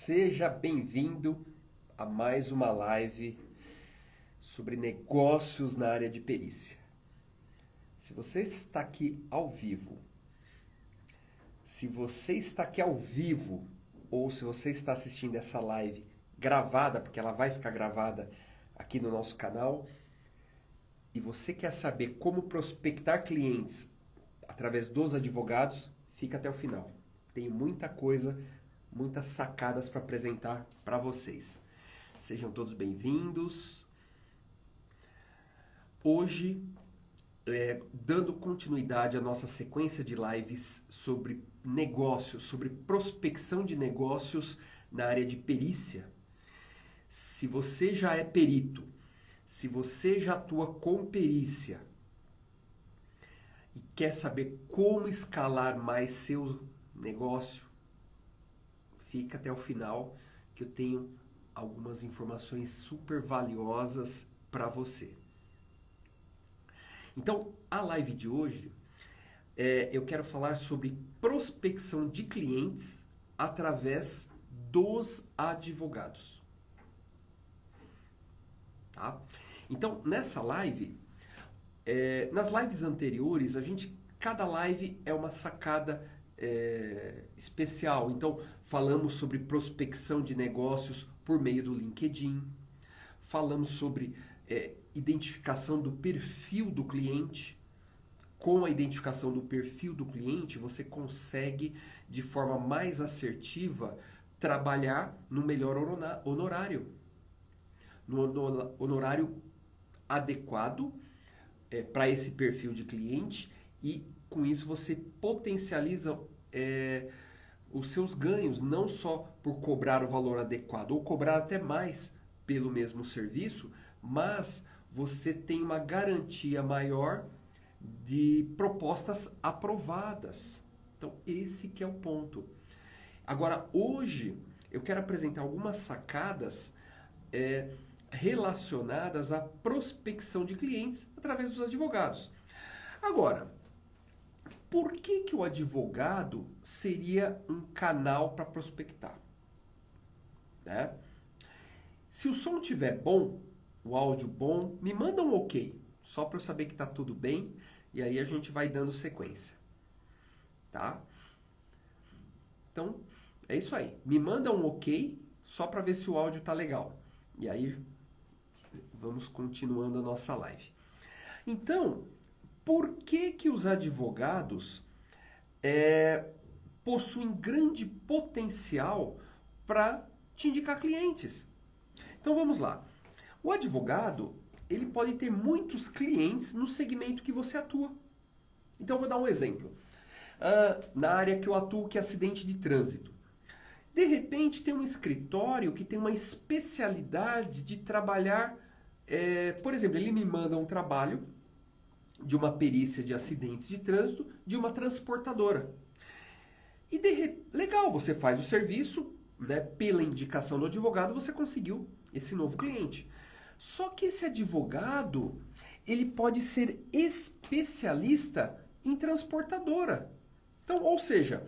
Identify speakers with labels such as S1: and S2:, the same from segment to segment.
S1: Seja bem-vindo a mais uma live sobre negócios na área de perícia. Se você está aqui ao vivo, ou se você está assistindo essa live gravada, porque ela vai ficar gravada aqui no nosso canal, e você quer saber como prospectar clientes através dos advogados, fica até o final. Tenho muita coisa, muitas sacadas para apresentar para vocês. Sejam todos bem-vindos. Hoje, dando continuidade à nossa sequência de lives sobre negócios, sobre prospecção de negócios na área de perícia. Se você já é perito, se você já atua com perícia e quer saber como escalar mais seu negócio, fica até o final que eu tenho algumas informações super valiosas para você. Então, a live de hoje, eu quero falar sobre prospecção de clientes através dos advogados. Tá? Então, nessa live, nas lives anteriores, cada live é uma sacada especial. Então, falamos sobre prospecção de negócios por meio do LinkedIn, falamos sobre identificação do perfil do cliente. Com a identificação do perfil do cliente, você consegue, de forma mais assertiva, trabalhar no melhor honorário. No honorário adequado para esse perfil de cliente, e com isso você potencializa os seus ganhos, não só por cobrar o valor adequado, ou cobrar até mais pelo mesmo serviço, mas você tem uma garantia maior de propostas aprovadas. Então, esse que é o ponto. Agora, hoje, eu quero apresentar algumas sacadas relacionadas à prospecção de clientes através dos advogados. Agora, por que o advogado seria um canal para prospectar? Né? Se o som estiver bom, o áudio bom, me manda um ok, só para eu saber que está tudo bem, e aí a gente vai dando sequência. Tá? Então, é isso aí. Me manda um ok, só para ver se o áudio está legal. E aí, vamos continuando a nossa live. Então, por que os advogados possuem grande potencial para te indicar clientes? Então, vamos lá. O advogado, ele pode ter muitos clientes no segmento que você atua. Então, eu vou dar um exemplo. Na área que eu atuo, que é acidente de trânsito. De repente, tem um escritório que tem uma especialidade de trabalhar... por exemplo, ele me manda um trabalho de uma perícia de acidentes de trânsito de uma transportadora. E legal, você faz o serviço, né, pela indicação do advogado, você conseguiu esse novo cliente. Só que esse advogado, ele pode ser especialista em transportadora. Então, ou seja,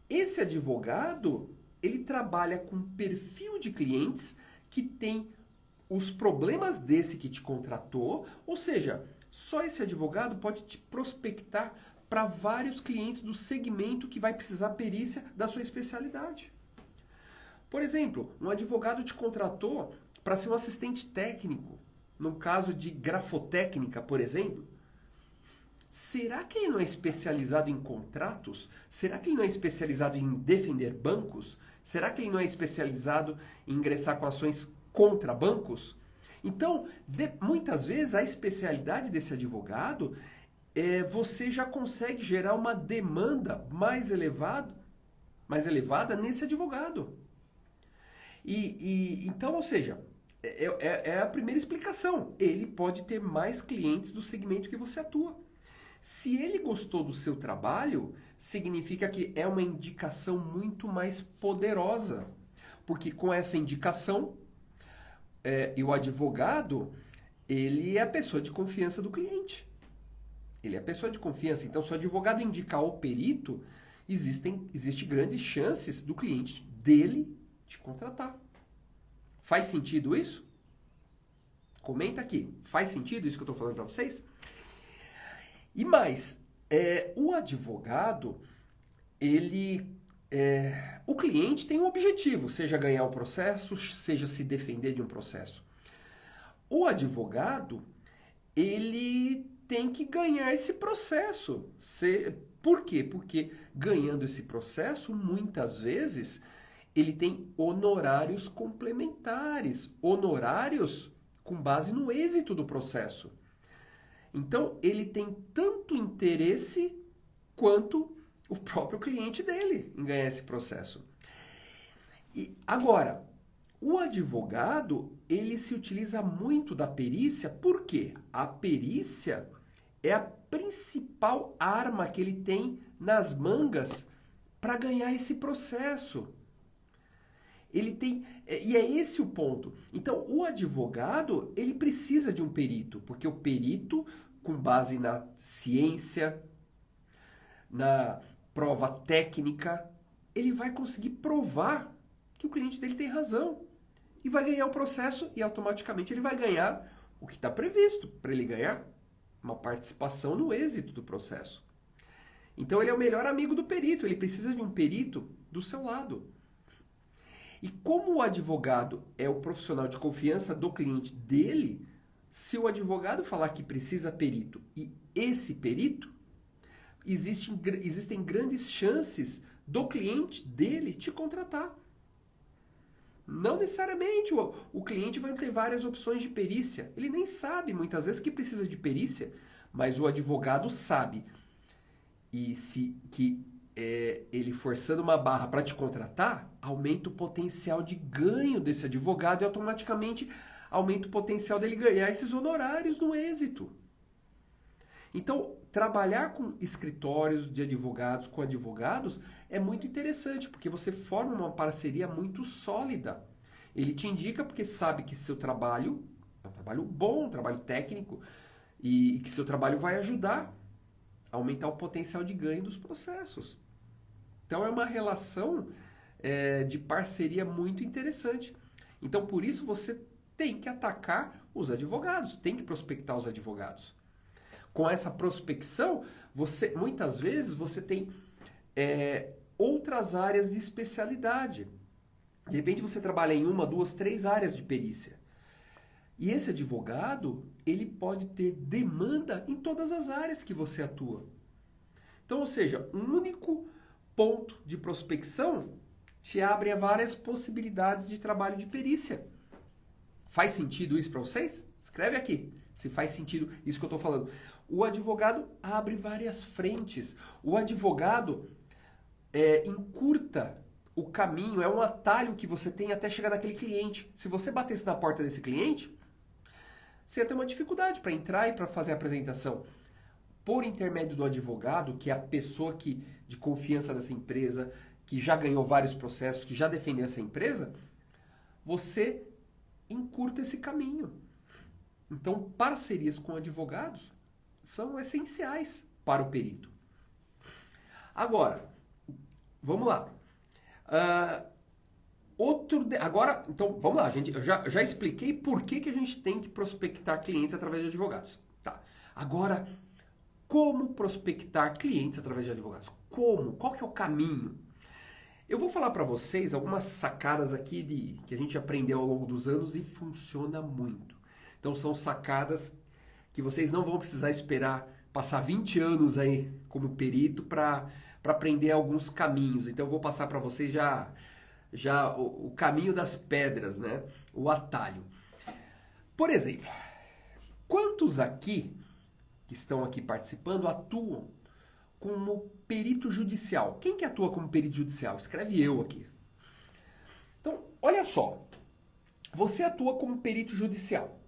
S1: esse advogado, ele trabalha com perfil de clientes que tem os problemas desse que te contratou, ou seja, só esse advogado pode te prospectar para vários clientes do segmento que vai precisar perícia da sua especialidade. Por exemplo, um advogado te contratou para ser um assistente técnico, no caso de grafotécnica, por exemplo. Será que ele não é especializado em contratos? Será que ele não é especializado em defender bancos? Será que ele não é especializado em ingressar com ações contra bancos? Então, muitas vezes, a especialidade desse advogado, você já consegue gerar uma demanda mais elevada nesse advogado. Então, ou seja, é a primeira explicação. Ele pode ter mais clientes do segmento que você atua. Se ele gostou do seu trabalho, significa que é uma indicação muito mais poderosa. Porque com essa indicação, e o advogado, ele é a pessoa de confiança do cliente. Ele é a pessoa de confiança. Então, se o advogado indicar o perito, existem grandes chances do cliente dele te contratar. Faz sentido isso? Comenta aqui. Faz sentido isso que eu estou falando para vocês? E mais, o advogado, o cliente tem um objetivo, seja ganhar o processo, seja se defender de um processo. O advogado, ele tem que ganhar esse processo. Por quê? Porque ganhando esse processo, muitas vezes, ele tem honorários complementares, honorários com base no êxito do processo. Então, ele tem tanto interesse quanto o próprio cliente dele em ganhar esse processo. E agora, o advogado, ele se utiliza muito da perícia, por quê? A perícia é a principal arma que ele tem nas mangas para ganhar esse processo. Ele tem, e é esse o ponto. Então, o advogado, ele precisa de um perito, porque o perito, com base na ciência, na prova técnica, ele vai conseguir provar que o cliente dele tem razão. E vai ganhar o processo e automaticamente ele vai ganhar o que está previsto para ele ganhar uma participação no êxito do processo. Então ele é o melhor amigo do perito, ele precisa de um perito do seu lado. E como o advogado é o profissional de confiança do cliente dele, se o advogado falar que precisa perito e esse perito, existem grandes chances do cliente dele te contratar. Não necessariamente o cliente vai ter várias opções de perícia. Ele nem sabe muitas vezes que precisa de perícia, mas o advogado sabe. E ele forçando uma barra para te contratar, aumenta o potencial de ganho desse advogado e automaticamente aumenta o potencial dele ganhar esses honorários no êxito. Então, trabalhar com escritórios de advogados, com advogados, é muito interessante, porque você forma uma parceria muito sólida. Ele te indica porque sabe que seu trabalho é um trabalho bom, um trabalho técnico, e que seu trabalho vai ajudar a aumentar o potencial de ganho dos processos. Então, é uma relação de parceria muito interessante. Então, por isso, você tem que atacar os advogados, tem que prospectar os advogados. Com essa prospecção, muitas vezes você tem outras áreas de especialidade. De repente você trabalha em 1, 2, 3 áreas de perícia. E esse advogado, ele pode ter demanda em todas as áreas que você atua. Então, ou seja, um único ponto de prospecção te abre a várias possibilidades de trabalho de perícia. Faz sentido isso para vocês? Escreve aqui se faz sentido isso que eu estou falando. O advogado abre várias frentes. O advogado encurta o caminho, é um atalho que você tem até chegar naquele cliente. Se você batesse na porta desse cliente, você ia ter uma dificuldade para entrar e para fazer a apresentação. Por intermédio do advogado, que é a pessoa de confiança dessa empresa, que já ganhou vários processos, que já defendeu essa empresa, você encurta esse caminho. Então, parcerias com advogados são essenciais para o perito. Agora, vamos lá. Agora, então, vamos lá. Eu já expliquei por que a gente tem que prospectar clientes através de advogados. Tá. Agora, como prospectar clientes através de advogados? Como? Qual que é o caminho? Eu vou falar para vocês algumas sacadas aqui que a gente aprendeu ao longo dos anos e funciona muito. Então são sacadas que vocês não vão precisar esperar passar 20 anos aí como perito para aprender alguns caminhos. Então eu vou passar para vocês já o caminho das pedras, né? O atalho. Por exemplo, quantos aqui que estão aqui participando atuam como perito judicial? Quem que atua como perito judicial? Escreve eu aqui. Então, olha só. Você atua como perito judicial.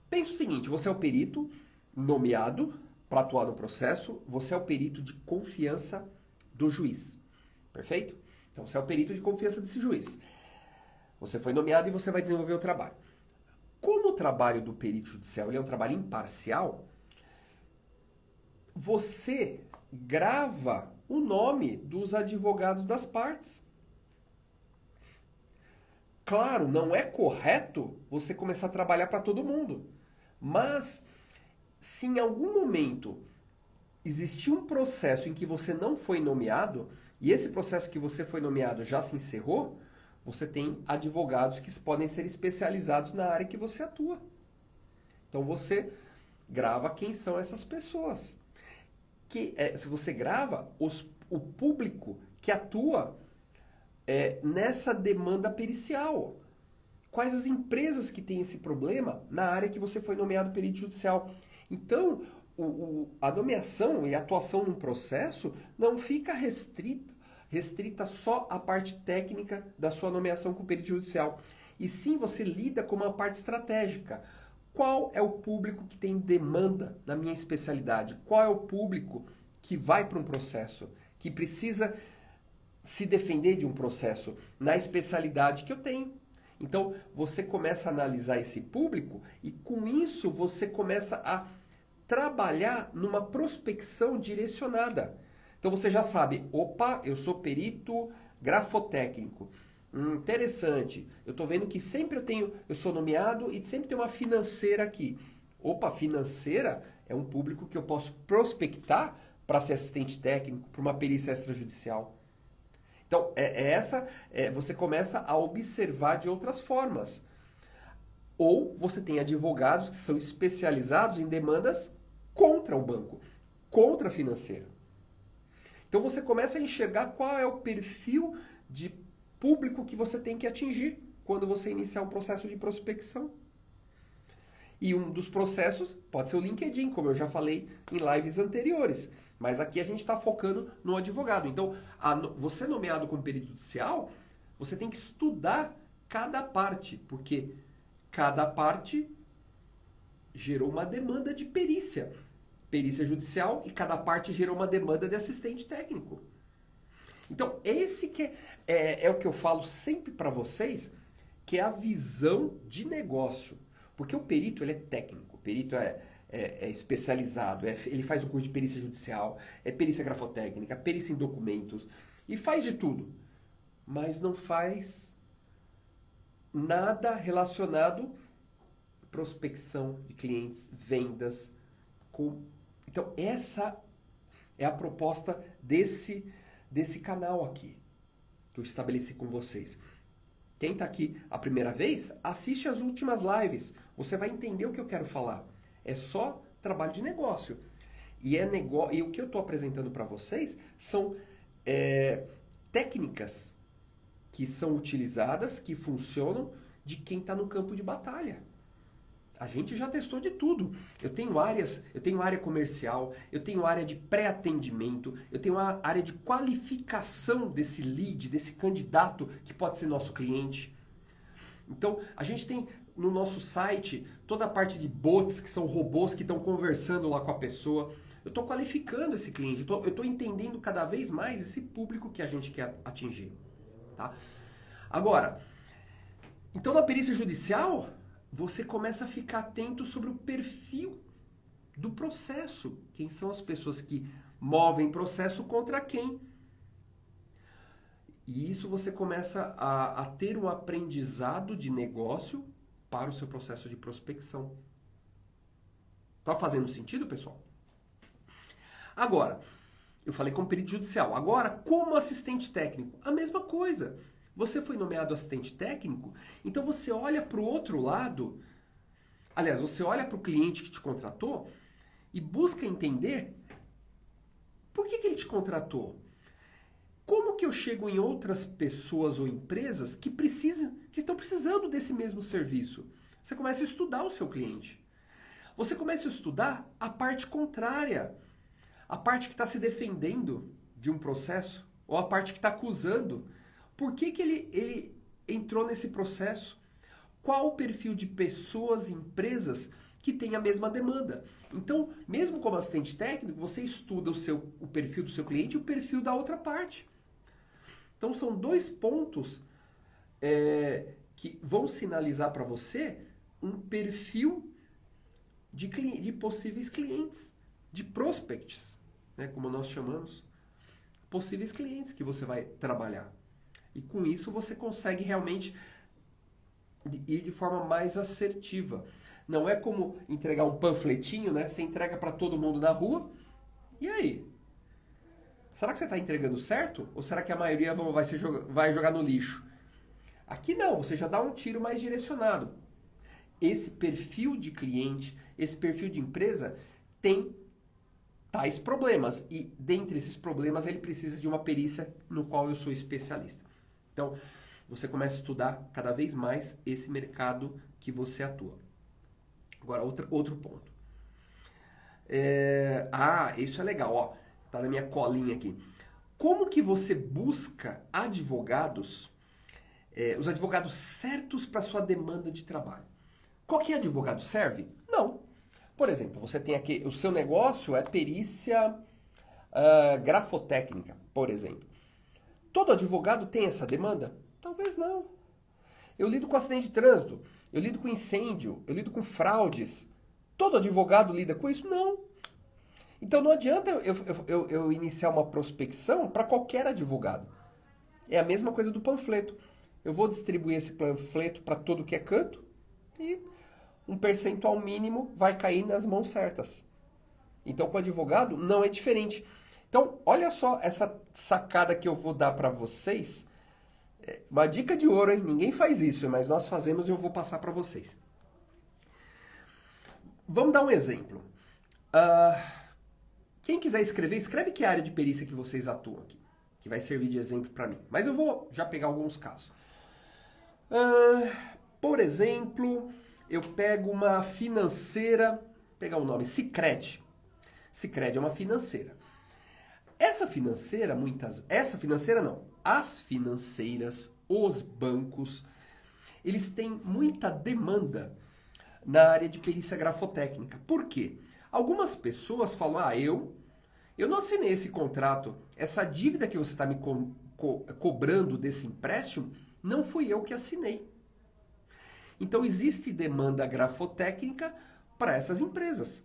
S1: Pensa o seguinte, você é o perito nomeado para atuar no processo, você é o perito de confiança do juiz. Perfeito? Então, você é o perito de confiança desse juiz. Você foi nomeado e você vai desenvolver o trabalho. Como o trabalho do perito judicial ele é um trabalho imparcial, você grava o nome dos advogados das partes. Claro, não é correto você começar a trabalhar para todo mundo. Mas, se em algum momento existir um processo em que você não foi nomeado, e esse processo que você foi nomeado já se encerrou, você tem advogados que podem ser especializados na área que você atua. Então você grava quem são essas pessoas. Se você grava, o público que atua nessa demanda pericial. Quais as empresas que têm esse problema na área que você foi nomeado perito judicial. Então, a nomeação e a atuação num processo não fica restrita só à parte técnica da sua nomeação com perito judicial. E sim, você lida com uma parte estratégica. Qual é o público que tem demanda na minha especialidade? Qual é o público que vai para um processo, que precisa se defender de um processo na especialidade que eu tenho? Então, você começa a analisar esse público e com isso você começa a trabalhar numa prospecção direcionada. Então você já sabe, opa, eu sou perito grafotécnico. Interessante. Eu estou vendo que sempre eu sou nomeado e sempre tem uma financeira aqui. Opa, financeira é um público que eu posso prospectar para ser assistente técnico, para uma perícia extrajudicial. Então, você começa a observar de outras formas. Ou você tem advogados que são especializados em demandas contra o banco, contra a financeira. Então você começa a enxergar qual é o perfil de público que você tem que atingir quando você iniciar um processo de prospecção. E um dos processos pode ser o LinkedIn, como eu já falei em lives anteriores. Mas aqui a gente está focando no advogado. Então, você nomeado como perito judicial, você tem que estudar cada parte, porque cada parte gerou uma demanda de perícia judicial, e cada parte gerou uma demanda de assistente técnico. Então, esse que é o que eu falo sempre para vocês, que é a visão de negócio. Porque o perito ele é técnico, o perito é especializado, ele faz o curso de perícia judicial, é perícia grafotécnica, perícia em documentos, e faz de tudo. Mas não faz nada relacionado à prospecção de clientes, vendas. Então, essa é a proposta desse canal aqui, que eu estabeleci com vocês. Quem está aqui a primeira vez, assiste as últimas lives. Você vai entender o que eu quero falar. É só trabalho de negócio. E o que eu estou apresentando para vocês são técnicas que são utilizadas, que funcionam, de quem está no campo de batalha. A gente já testou de tudo. Eu tenho área comercial, eu tenho área de pré-atendimento, eu tenho a área de qualificação desse lead, desse candidato que pode ser nosso cliente. Então, a gente tem no nosso site toda a parte de bots, que são robôs que estão conversando lá com a pessoa. Eu estou qualificando esse cliente, eu estou entendendo cada vez mais esse público que a gente quer atingir. Tá? Agora, então na perícia judicial, você começa a ficar atento sobre o perfil do processo. Quem são as pessoas que movem processo contra quem? E isso você começa a ter um aprendizado de negócio para o seu processo de prospecção. Tá fazendo sentido, pessoal? Agora, eu falei como perito judicial. Agora, como assistente técnico, a mesma coisa. Você foi nomeado assistente técnico, então você olha para o outro lado, aliás, você olha para o cliente que te contratou e busca entender por que ele te contratou. Como que eu chego em outras pessoas ou empresas que estão precisando desse mesmo serviço? Você começa a estudar o seu cliente. Você começa a estudar a parte contrária, a parte que está se defendendo de um processo, ou a parte que está acusando. Por que ele entrou nesse processo? Qual o perfil de pessoas e empresas que têm a mesma demanda? Então, mesmo como assistente técnico, você estuda o perfil do seu cliente e o perfil da outra parte. Então, são dois pontos que vão sinalizar para você um perfil de possíveis clientes, de prospects, né, como nós chamamos, possíveis clientes que você vai trabalhar. E com isso você consegue realmente ir de forma mais assertiva. Não é como entregar um panfletinho, né? Você entrega para todo mundo na rua. E aí? Será que você está entregando certo? Ou será que a maioria vai jogar no lixo? Aqui não, você já dá um tiro mais direcionado. Esse perfil de cliente, esse perfil de empresa tem tais problemas. E dentre esses problemas ele precisa de uma perícia no qual eu sou especialista. Então, você começa a estudar cada vez mais esse mercado que você atua. Agora, outro ponto. Isso é legal, ó. Tá na minha colinha aqui. Como que você busca advogados, os advogados certos para sua demanda de trabalho? Qualquer advogado serve? Não. Por exemplo, você tem aqui, o seu negócio é perícia grafotécnica, por exemplo. Todo advogado tem essa demanda? Talvez não. Eu lido com acidente de trânsito, eu lido com incêndio, eu lido com fraudes. Todo advogado lida com isso? Não. Então não adianta eu iniciar uma prospecção para qualquer advogado. É a mesma coisa do panfleto. Eu vou distribuir esse panfleto para todo que é canto e um percentual mínimo vai cair nas mãos certas. Então com o advogado não é diferente. Então olha só essa sacada que eu vou dar para vocês. Uma dica de ouro, hein? Ninguém faz isso, mas nós fazemos e eu vou passar para vocês. Vamos dar um exemplo. Quem quiser escrever, escreve que área de perícia que vocês atuam aqui, que vai servir de exemplo para mim. Mas eu vou já pegar alguns casos. Por exemplo, eu pego uma financeira, vou pegar o nome, Sicredi. Sicredi é uma financeira. As financeiras, os bancos, eles têm muita demanda na área de perícia grafotécnica. Por quê? Algumas pessoas falam, eu não assinei esse contrato, essa dívida que você está me cobrando desse empréstimo, não fui eu que assinei. Então existe demanda grafotécnica para essas empresas,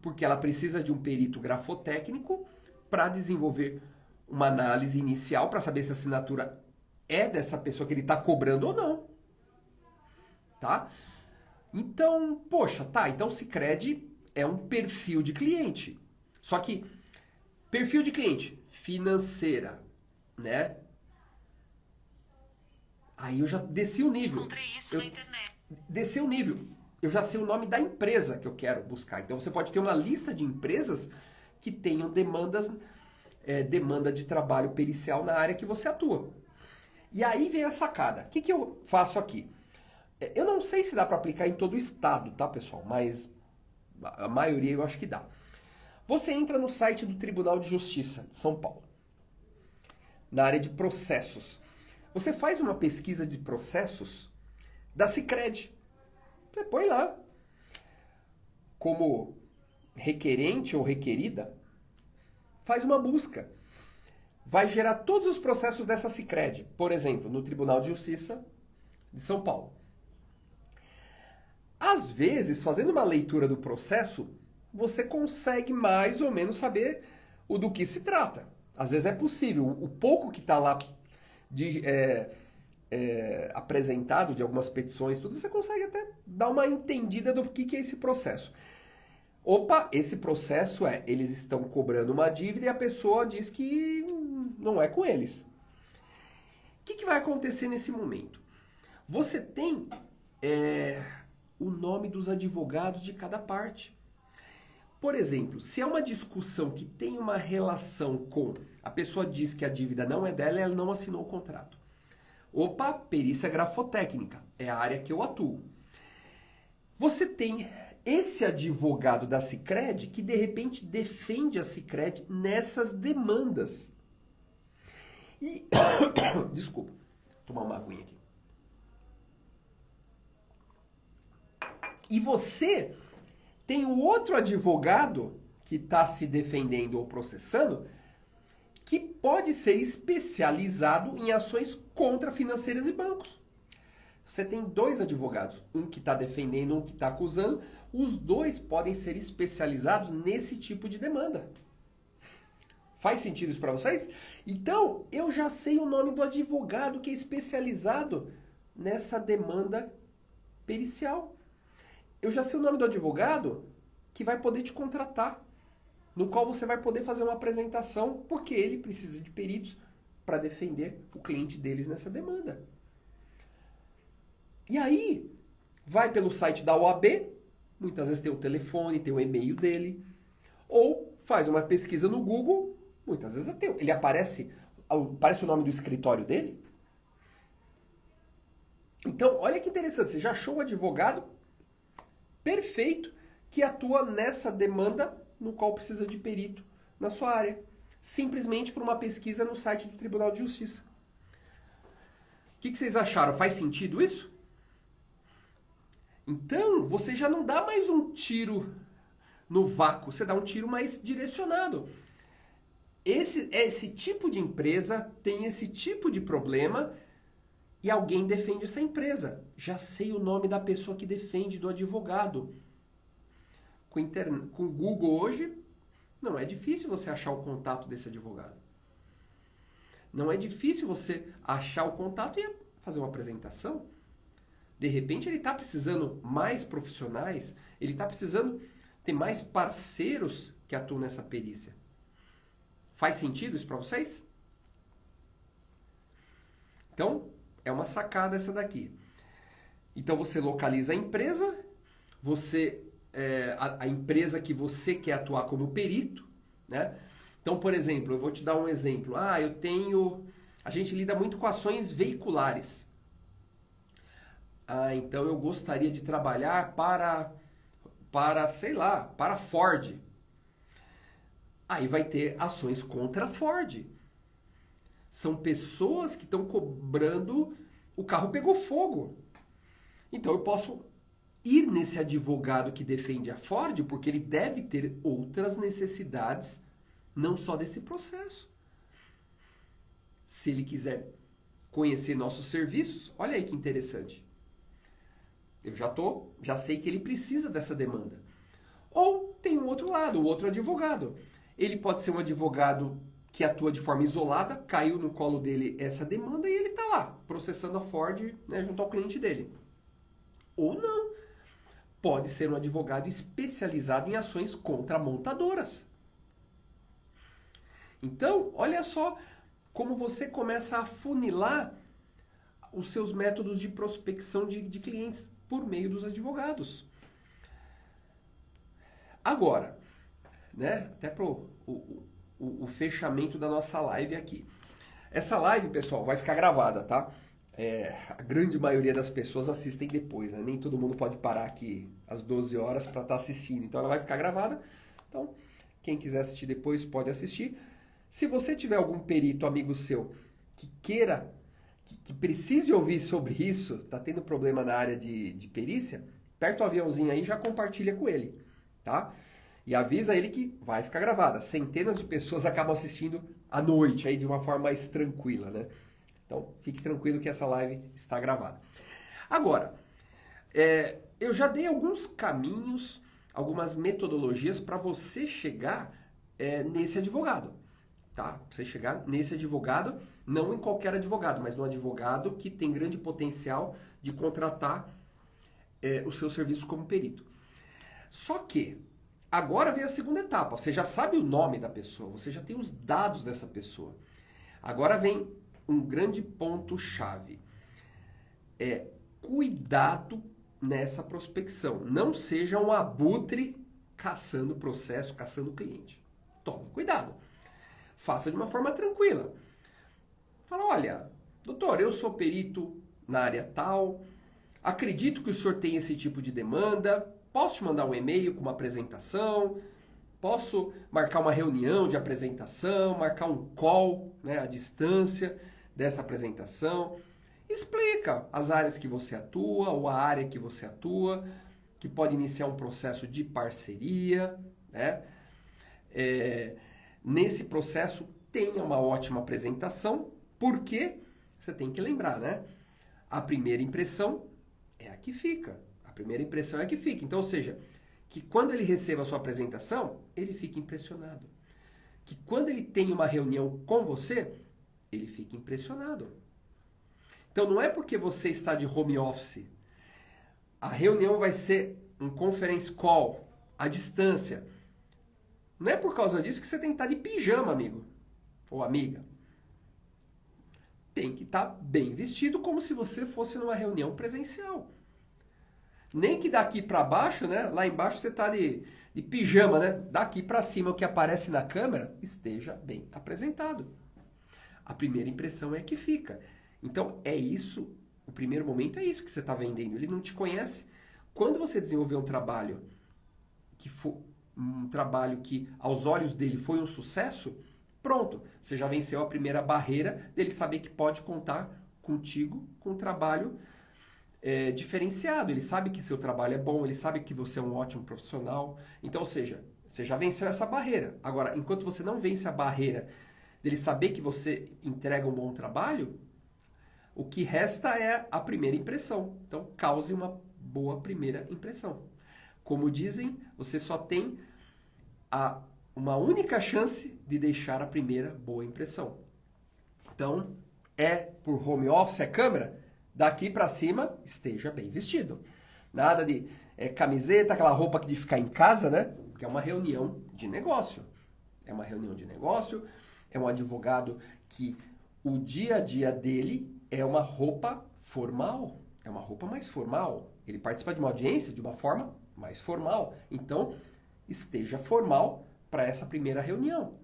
S1: porque ela precisa de um perito grafotécnico para desenvolver uma análise inicial para saber se a assinatura é dessa pessoa que ele está cobrando ou não. Tá? Então, então o Sicredi é um perfil de cliente. Só que, perfil de cliente, financeira, né? Aí eu já desci o nível.
S2: Encontrei isso na internet.
S1: Desci o nível. Eu já sei o nome da empresa que eu quero buscar. Então você pode ter uma lista de empresas que tenham demanda de trabalho pericial na área que você atua. E aí vem a sacada. O que eu faço aqui? Eu não sei se dá para aplicar em todo o estado, tá, pessoal? Mas a maioria eu acho que dá. Você entra no site do Tribunal de Justiça de São Paulo, na área de processos. Você faz uma pesquisa de processos da Sicredi. Você põe lá como requerente ou requerida, faz uma busca. Vai gerar todos os processos dessa Sicredi, por exemplo, no Tribunal de Justiça de São Paulo. Às vezes, fazendo uma leitura do processo, você consegue mais ou menos saber do que se trata. Às vezes é possível. O pouco que está lá apresentado de algumas petições, tudo, você consegue até dar uma entendida do que é esse processo. Esse processo eles estão cobrando uma dívida e a pessoa diz que não é com eles. O que vai acontecer nesse momento? Você tem o nome dos advogados de cada parte. Por exemplo, se é uma discussão que tem uma relação com a pessoa diz que a dívida não é dela e ela não assinou o contrato. Perícia grafotécnica, é a área que eu atuo. Você tem esse advogado da Sicredi que de repente defende a Sicredi nessas demandas. E desculpa, vou tomar uma aguinha aqui. E você tem o outro advogado que está se defendendo ou processando que pode ser especializado em ações contra financeiras e bancos. Você tem dois advogados, um que está defendendo, um que está acusando. Os dois podem ser especializados nesse tipo de demanda. Faz sentido isso para vocês? Então, eu já sei o nome do advogado que é especializado nessa demanda pericial. Eu já sei o nome do advogado que vai poder te contratar, no qual você vai poder fazer uma apresentação, porque ele precisa de peritos para defender o cliente deles nessa demanda. E aí, vai pelo site da OAB, muitas vezes tem o telefone, tem o e-mail dele, ou faz uma pesquisa no Google, muitas vezes até ele aparece o nome do escritório dele. Então, olha que interessante, você já achou o advogado perfeito que atua nessa demanda no qual precisa de perito na sua área, simplesmente por uma pesquisa no site do Tribunal de Justiça. O que vocês acharam? Faz sentido isso? Então, você já não dá mais um tiro no vácuo, você dá um tiro mais direcionado. Esse tipo de empresa tem esse tipo de problema e alguém defende essa empresa. Já sei o nome da pessoa que defende, do advogado. Com o Google hoje, não é difícil você achar o contato desse advogado. Não é difícil você achar o contato e fazer uma apresentação. De repente ele está precisando mais profissionais, ele está precisando ter mais parceiros que atuam nessa perícia. Faz sentido isso para vocês? Então, é uma sacada essa daqui. Então você localiza a empresa, a empresa que você quer atuar como perito, né? Então, por exemplo, eu vou te dar um exemplo. A gente lida muito com ações veiculares. Então eu gostaria de trabalhar para Ford. Aí vai ter ações contra a Ford. São pessoas que estão cobrando, o carro pegou fogo. Então eu posso ir nesse advogado que defende a Ford, porque ele deve ter outras necessidades, não só desse processo. Se ele quiser conhecer nossos serviços, olha aí que interessante. Eu já sei que ele precisa dessa demanda. Ou tem um outro lado, o outro advogado. Ele pode ser um advogado que atua de forma isolada, caiu no colo dele essa demanda e ele está lá, processando a Ford, né, junto ao cliente dele. Ou não. Pode ser um advogado especializado em ações contra montadoras. Então, olha só como você começa a afunilar os seus métodos de prospecção de clientes por meio dos advogados. Agora, né, até para o fechamento da nossa live aqui. Essa live, pessoal, vai ficar gravada, tá? A grande maioria das pessoas assistem depois, né? Nem todo mundo pode parar aqui às 12 horas para estar assistindo. Então ela vai ficar gravada. Então, quem quiser assistir depois pode assistir. Se você tiver algum perito amigo seu que queira, que precise ouvir sobre isso, está tendo problema na área de perícia, aperta o aviãozinho aí e já compartilha com ele, tá? E avisa ele que vai ficar gravada. Centenas de pessoas acabam assistindo à noite, aí de uma forma mais tranquila, né? Então, fique tranquilo que essa live está gravada. Agora, eu já dei alguns caminhos, algumas metodologias para você chegar nesse advogado, tá? Você chegar nesse advogado, não em qualquer advogado, mas no advogado que tem grande potencial de contratar o seu serviço como perito. Só que, agora vem a segunda etapa. Você já sabe o nome da pessoa, você já tem os dados dessa pessoa. Agora vem um grande ponto-chave. Cuidado nessa prospecção. Não seja um abutre caçando processo, caçando cliente. Tome cuidado. Faça de uma forma tranquila. Fala, olha, doutor, eu sou perito na área tal, acredito que o senhor tem esse tipo de demanda, posso te mandar um e-mail com uma apresentação, posso marcar uma reunião de apresentação, marcar um call, né, à distância dessa apresentação. Explica as áreas que você atua ou a área que você atua, que pode iniciar um processo de parceria, né? Nesse processo tenha uma ótima apresentação, porque você tem que lembrar, né? A primeira impressão é a que fica. A primeira impressão é a que fica. Então, ou seja, que quando ele receba a sua apresentação, ele fique impressionado. Que quando ele tem uma reunião com você, ele fique impressionado. Então, Então não é porque você está de home office. A reunião vai ser um conference call à distância. Não é por causa disso que você tem que estar de pijama, amigo ou amiga. Tem que estar bem vestido como se você fosse numa reunião presencial. Nem que daqui para baixo, né? Lá embaixo você está de pijama, né? Daqui para cima o que aparece na câmera esteja bem apresentado. A primeira impressão é que fica. Então é isso, o primeiro momento é isso que você está vendendo. Ele não te conhece. Quando você desenvolver um trabalho que aos olhos dele foi um sucesso, pronto, você já venceu a primeira barreira dele saber que pode contar contigo com um trabalho diferenciado. Ele sabe que seu trabalho é bom, ele sabe que você é um ótimo profissional. Então, ou seja, você já venceu essa barreira. Agora, enquanto você não vence a barreira dele saber que você entrega um bom trabalho, o que resta é a primeira impressão. Então, cause uma boa primeira impressão. Como dizem, você só tem uma única chance de deixar a primeira boa impressão. Então, por home office, câmera, daqui para cima, esteja bem vestido. Nada de camiseta, aquela roupa de ficar em casa, né? Que é uma reunião de negócio. É uma reunião de negócio, é um advogado que o dia a dia dele é uma roupa formal, é uma roupa mais formal. Ele participa de uma audiência de uma forma mais formal. Então, esteja formal para essa primeira reunião.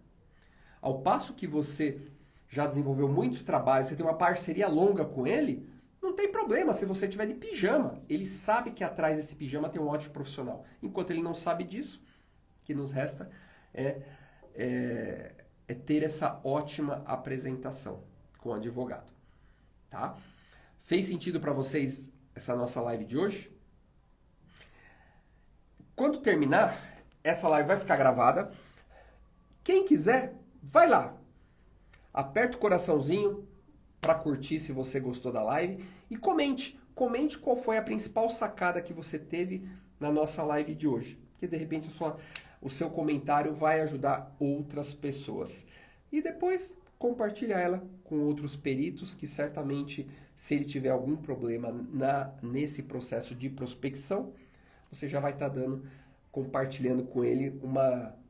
S1: Ao passo que você já desenvolveu muitos trabalhos, você tem uma parceria longa com ele, não tem problema se você estiver de pijama. Ele sabe que atrás desse pijama tem um ótimo profissional. Enquanto ele não sabe disso, o que nos resta é ter essa ótima apresentação com o advogado. Tá? Fez sentido para vocês essa nossa live de hoje? Quando terminar, essa live vai ficar gravada. Quem quiser, vai lá. Aperta o coraçãozinho para curtir se você gostou da live e comente. Comente qual foi a principal sacada que você teve na nossa live de hoje. Que de repente o seu comentário vai ajudar outras pessoas. E depois compartilha ela com outros peritos que certamente, se ele tiver algum problema nesse processo de prospecção, você já vai estar compartilhando com ele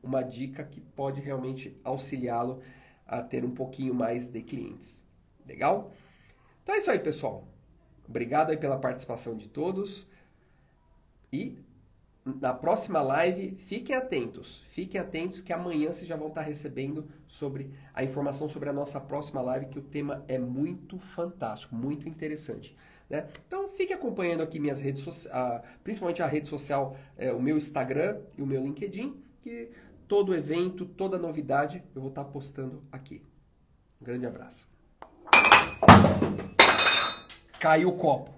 S1: uma dica que pode realmente auxiliá-lo a ter um pouquinho mais de clientes. Legal? Então é isso aí, pessoal. Obrigado aí pela participação de todos. E na próxima live, fiquem atentos que amanhã vocês já vão estar recebendo a informação sobre a nossa próxima live, que o tema é muito fantástico, muito interessante. Né? Então fique acompanhando aqui minhas redes sociais, principalmente a rede social, o meu Instagram e o meu LinkedIn, que todo evento, toda novidade eu vou estar postando aqui. Um grande abraço. Caiu o copo.